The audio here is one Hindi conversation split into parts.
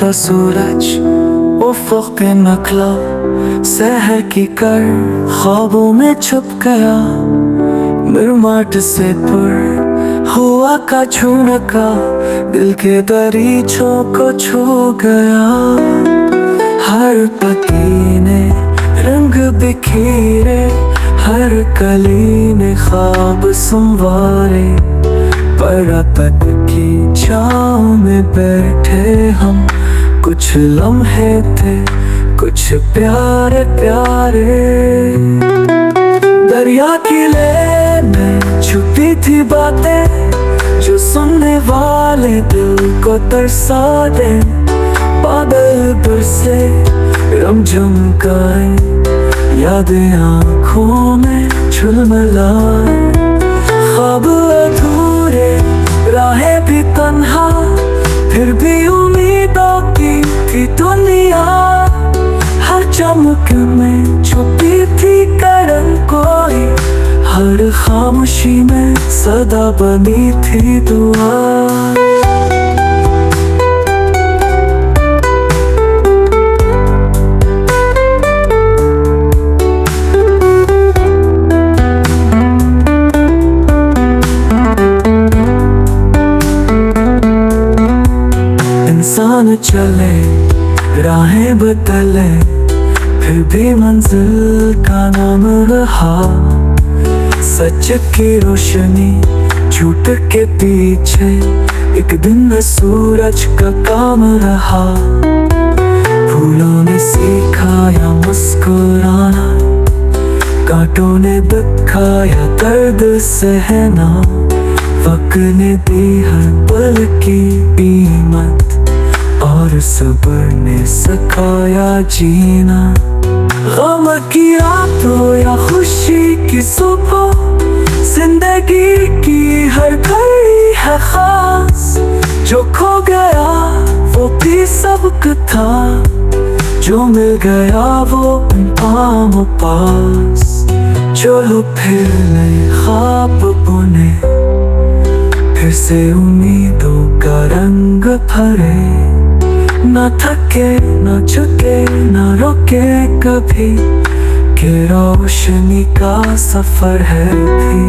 था सूरज उफ़क़ पे निकला, सहर की कर ख्वाबों में छुप गया। मिरमाट से पुर हुआ का झुमका, दिल के दरीचों को छू गया। हर पत्ती ने रंग बिखेरे, हर कली ने ख्वाब संवारे। पर्वत की छाँव में बैठे हम, कुछ लम्हे थे कुछ प्यारे प्यारे। दरिया की लहर में छुपी थी बातें, जो सुनने वाले दिल को तरसा दे। बादल बरसे रमझम गाए, यादें आँखों में झुलमिलाए। ख्वाब अधूरे राहें भी तन्हा, फिर भी उम्मीदों की थी दुनिया। हर चमक में छुपी थी करन कोई, हर खामोशी में सदा बनी थी दुआ। इंसान चले राहें बदले, फिर भी मंजिल का नाम रहा। सच की रोशनी झूठ के पीछे, एक दिन सूरज का काम रहा। फूलों ने सिखाया मुस्कुराना, कांटों ने दिखाया दर्द सहना। वक्त ने दी हर पल की कीमत, और सब्र ने सिखाया जीना। गम की रातों या खुशी की सुबह, जिंदगी की हर घड़ी है खास। जो खो गया वो भी सबक था, जो मिल गया वो पाँव पास। चलो फिर नए ख्वाब बुने, फिर से उम्मीदों का रंग भरे। ना थके ना झुके ना रुके कभी, कि रोशनी का सफर है भी।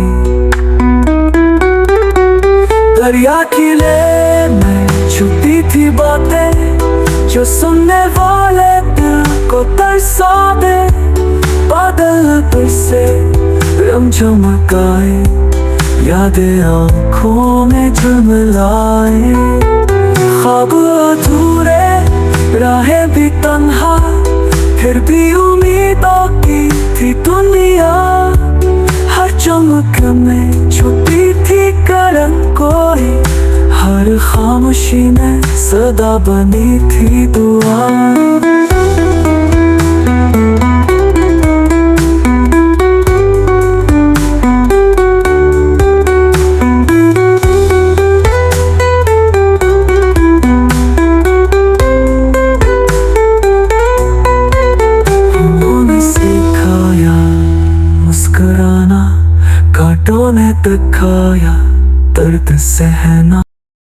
दरिया की लहर में छुपी थी बातें, जो सुनने वाले दिल को तरसा दे। बादल पर से रमझम गाए, यादें आँखों में झुलमिलाए। ख्वाब अधूरे राहें भी तन्हा, फिर भी उम्मीदों की थी दुनिया। हर चमक में छुपी थी करन कोई, हर खामोशी में सदा बनी थी दुआ। कांटों ने दिखाया